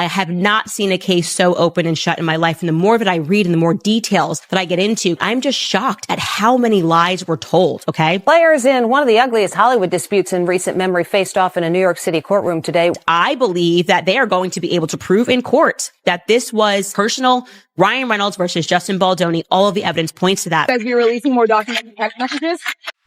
I have not seen a case so open and shut in my life. And the more that I read and the more details that I get into, I'm just shocked at how many lies were told, okay? Players in one of the ugliest Hollywood disputes in recent memory faced off in a New York City courtroom today. I believe that they are going to be able to prove in court that this was personal. Ryan Reynolds versus Justin Baldoni. All of the evidence points to that. As we're releasing more documents and text messages.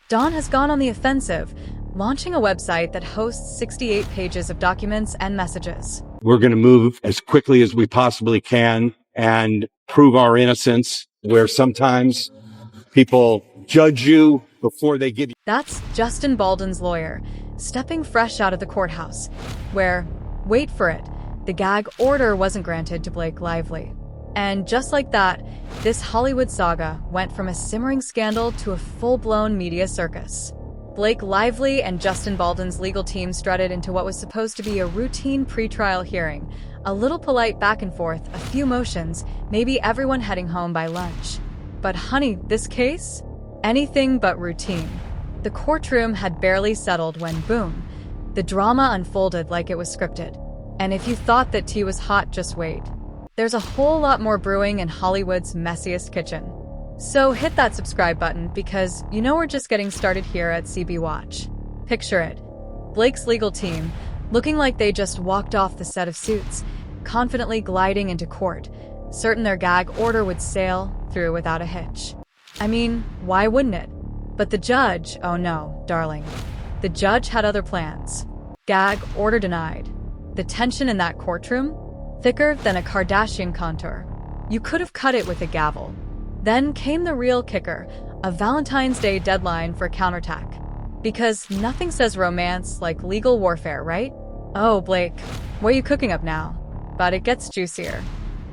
Dawn has gone on the offensive, launching a website that hosts 68 pages of documents and messages. We're going to move as quickly as we possibly can and prove our innocence, where sometimes people judge you before they give you. That's Justin Baldwin's lawyer, stepping fresh out of the courthouse, where, wait for it, the gag order wasn't granted to Blake Lively. And just like that, this Hollywood saga went from a simmering scandal to a full-blown media circus. Blake Lively and Justin Baldwin's legal team strutted into what was supposed to be a routine pretrial hearing, a little polite back and forth, a few motions, maybe everyone heading home by lunch. But honey, this case? Anything but routine. The courtroom had barely settled when, boom, the drama unfolded like it was scripted. And if you thought that tea was hot, just wait. There's a whole lot more brewing in Hollywood's messiest kitchen. So hit that subscribe button because you know we're just getting started here at CB Watch. Picture it. Blake's legal team, looking like they just walked off the set of Suits, confidently gliding into court, certain their gag order would sail through without a hitch. I mean, why wouldn't it? But the judge, oh no, darling. The judge had other plans. Gag order denied. The tension in that courtroom? Thicker than a Kardashian contour. You could have cut it with a gavel. Then came the real kicker, a Valentine's Day deadline for counterattack. Because nothing says romance like legal warfare, right? Oh, Blake, what are you cooking up now? But it gets juicier.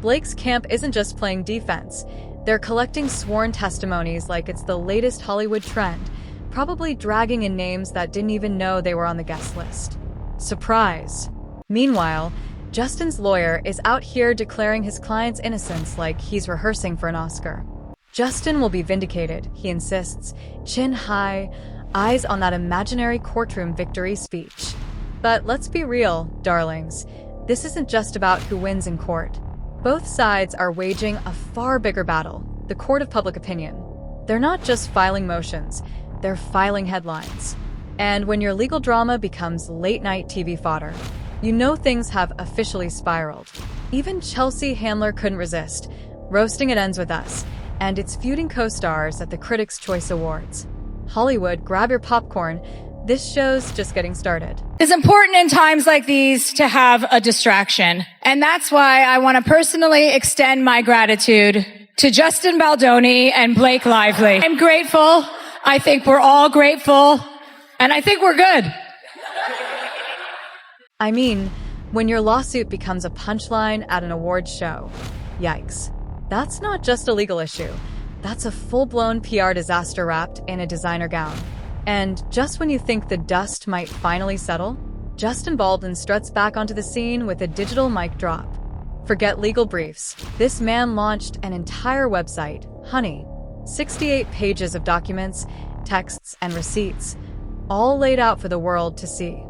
Blake's camp isn't just playing defense. They're collecting sworn testimonies like it's the latest Hollywood trend, probably dragging in names that didn't even know they were on the guest list. Surprise. Meanwhile, Justin's lawyer is out here declaring his client's innocence like he's rehearsing for an Oscar. Justin will be vindicated, he insists, chin high, eyes on that imaginary courtroom victory speech. But let's be real, darlings. This isn't just about who wins in court. Both sides are waging a far bigger battle, the court of public opinion. They're not just filing motions, they're filing headlines. And when your legal drama becomes late-night TV fodder, you know things have officially spiraled. Even Chelsea Handler couldn't resist. Roasting It Ends With Us, and its feuding co-stars at the Critics' Choice Awards. Hollywood, grab your popcorn. This show's just getting started. It's important in times like these to have a distraction. And that's why I want to personally extend my gratitude to Justin Baldoni and Blake Lively. I'm grateful. I think we're all grateful. And I think we're good. I mean, when your lawsuit becomes a punchline at an awards show, yikes. That's not just a legal issue. That's a full-blown PR disaster wrapped in a designer gown. And just when you think the dust might finally settle, Justin Baldwin struts back onto the scene with a digital mic drop. Forget legal briefs. This man launched an entire website, honey. 68 pages of documents, texts, and receipts, all laid out for the world to see.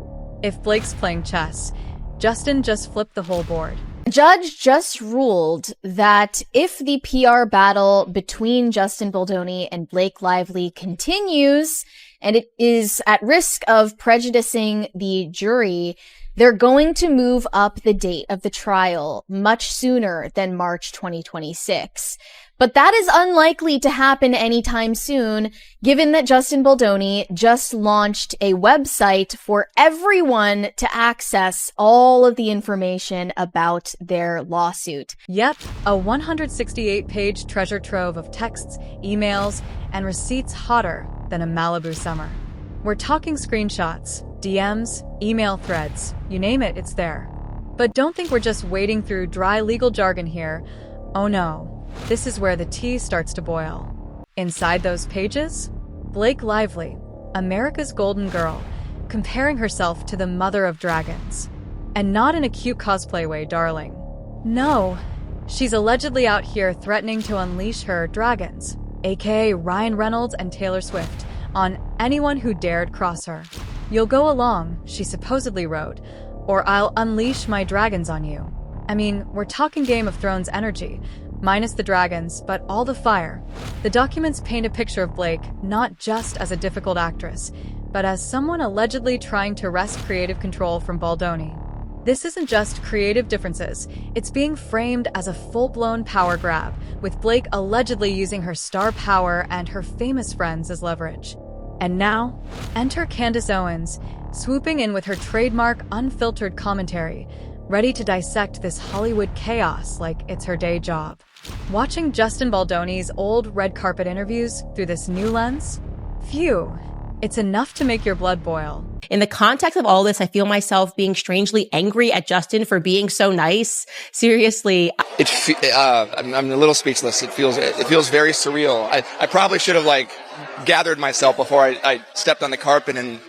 If Blake's playing chess, Justin just flipped the whole board. The judge just ruled that if the PR battle between Justin Baldoni and Blake Lively continues, and it is at risk of prejudicing the jury, they're going to move up the date of the trial much sooner than March 2026. But that is unlikely to happen anytime soon, given that Justin Baldoni just launched a website for everyone to access all of the information about their lawsuit. Yep, a 168-page treasure trove of texts, emails, and receipts hotter than a Malibu summer. We're talking screenshots, DMs, email threads, you name it, it's there. But don't think we're just wading through dry legal jargon here. Oh no. This is where the tea starts to boil. Inside those pages, Blake Lively, America's golden girl, comparing herself to the mother of dragons. And not in a cute cosplay way, darling. No, she's allegedly out here threatening to unleash her dragons, aka Ryan Reynolds and Taylor Swift, on anyone who dared cross her. You'll go along, she supposedly wrote, or I'll unleash my dragons on you. I mean, we're talking Game of Thrones energy, minus the dragons, but all the fire. The documents paint a picture of Blake not just as a difficult actress, but as someone allegedly trying to wrest creative control from Baldoni. This isn't just creative differences, it's being framed as a full-blown power grab, with Blake allegedly using her star power and her famous friends as leverage. And now, enter Candace Owens, swooping in with her trademark unfiltered commentary, ready to dissect this Hollywood chaos like it's her day job. Watching Justin Baldoni's old red carpet interviews through this new lens? Phew, it's enough to make your blood boil. In the context of all this, I feel myself being strangely angry at Justin for being so nice. Seriously. I'm a little speechless. It feels very surreal. I probably should have gathered myself before I stepped on the carpet and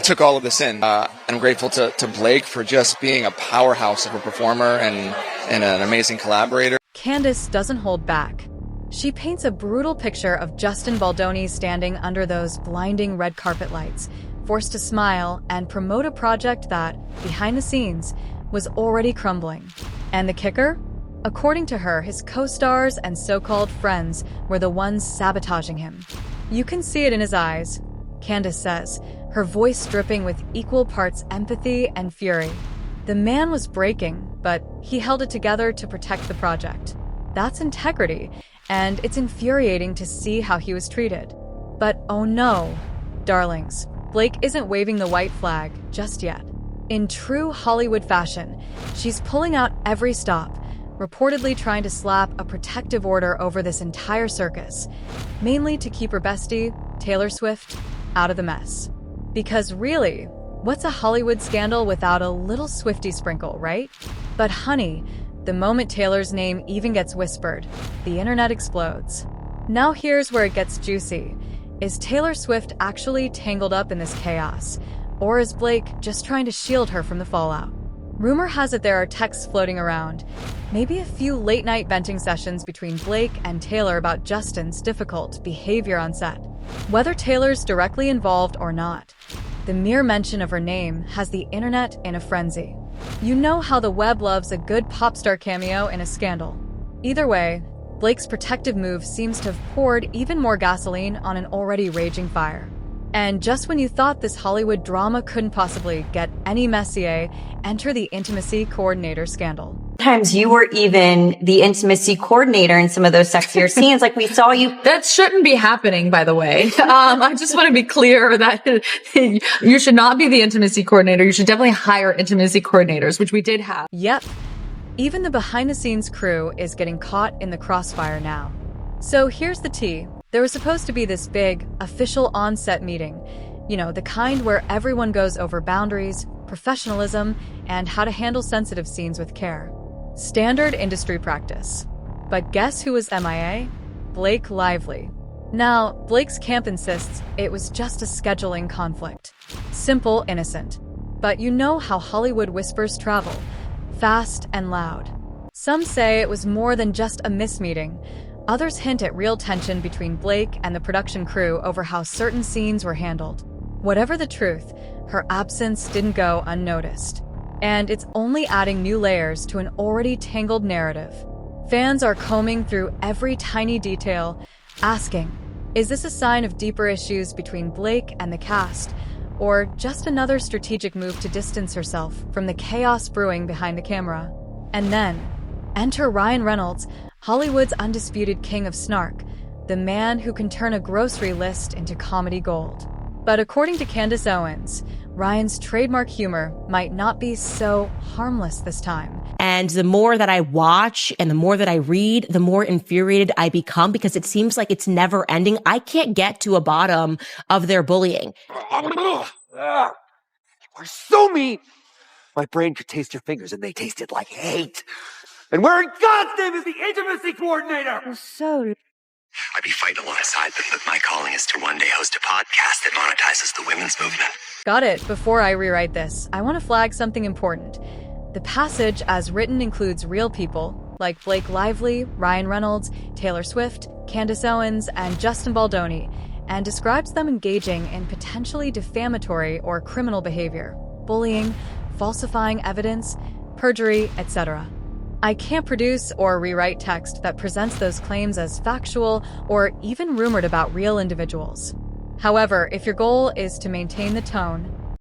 took all of this in. I'm grateful to Blake for just being a powerhouse of a performer and an amazing collaborator. Candace doesn't hold back. She paints a brutal picture of Justin Baldoni standing under those blinding red carpet lights, forced to smile and promote a project that, behind the scenes, was already crumbling. And the kicker? According to her, his co-stars and so-called friends were the ones sabotaging him. You can see it in his eyes, Candace says, her voice dripping with equal parts empathy and fury. The man was breaking, but he held it together to protect the project. That's integrity, and it's infuriating to see how he was treated. But oh no, darlings, Blake isn't waving the white flag just yet. In true Hollywood fashion, she's pulling out every stop, reportedly trying to slap a protective order over this entire circus, mainly to keep her bestie, Taylor Swift, out of the mess. Because really, what's a Hollywood scandal without a little Swiftie sprinkle, right? But honey, the moment Taylor's name even gets whispered, the internet explodes. Now here's where it gets juicy. Is Taylor Swift actually tangled up in this chaos? Or is Blake just trying to shield her from the fallout? Rumor has it there are texts floating around. Maybe a few late-night venting sessions between Blake and Taylor about Justin's difficult behavior on set. Whether Taylor's directly involved or not, the mere mention of her name has the internet in a frenzy. You know how the web loves a good pop star cameo in a scandal. Either way, Blake's protective move seems to have poured even more gasoline on an already raging fire. And just when you thought this Hollywood drama couldn't possibly get any messier, enter the intimacy coordinator scandal. Sometimes you were even the intimacy coordinator in some of those sexier scenes. Like we saw you. That shouldn't be happening, by the way. I just want to be clear that you should not be the intimacy coordinator. You should definitely hire intimacy coordinators, which we did have. Yep. Even the behind-the-scenes crew is getting caught in the crossfire now. So here's the tea. There was supposed to be this big, official on-set meeting. You know, the kind where everyone goes over boundaries, professionalism, and how to handle sensitive scenes with care. Standard industry practice. But guess who was MIA? Blake Lively. Now, Blake's camp insists it was just a scheduling conflict. Simple, innocent. But you know how Hollywood whispers travel. Fast and loud. Some say it was more than just a mismeeting. Others hint at real tension between Blake and the production crew over how certain scenes were handled. Whatever the truth, her absence didn't go unnoticed. And it's only adding new layers to an already tangled narrative. Fans are combing through every tiny detail, asking, is this a sign of deeper issues between Blake and the cast, or just another strategic move to distance herself from the chaos brewing behind the camera? And then, enter Ryan Reynolds, Hollywood's undisputed king of snark, the man who can turn a grocery list into comedy gold. But according to Candace Owens, Ryan's trademark humor might not be so harmless this time. And the more that I watch and the more that I read, the more infuriated I become because it seems like it's never ending. I can't get to a bottom of their bullying. You are so mean. My brain could taste your fingers and they tasted like hate. And where in God's name is the intimacy coordinator? I'd be fighting alongside them, but my calling is to one day host a podcast that monetizes the women's movement. Got it. Before I rewrite this, I want to flag something important. The passage as written includes real people, like Blake Lively, Ryan Reynolds, Taylor Swift, Candace Owens, and Justin Baldoni, and describes them engaging in potentially defamatory or criminal behavior, bullying, falsifying evidence, perjury, etc. I can't produce or rewrite text that presents those claims as factual or even rumored about real individuals. However, if your goal is to maintain the tone,